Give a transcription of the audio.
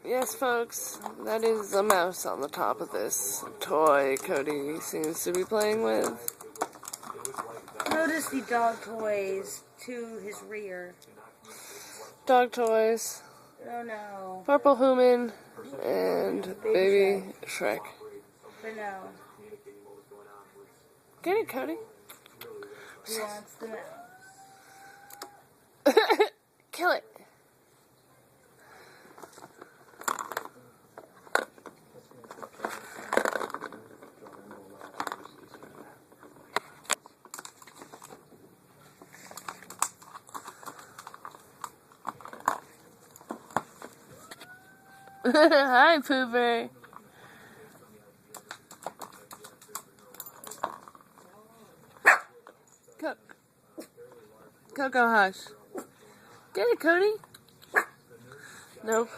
Yes, folks, that is a mouse on the top of this toy Cody seems to be playing with. Notice the dog toys to his rear. Dog toys. Oh no. Purple Human and Baby Shrek. For now. Get it, Cody. He wants the mouse. Kill it. Hi, Pooper. Coco, hush. Get it, Cody. Nope.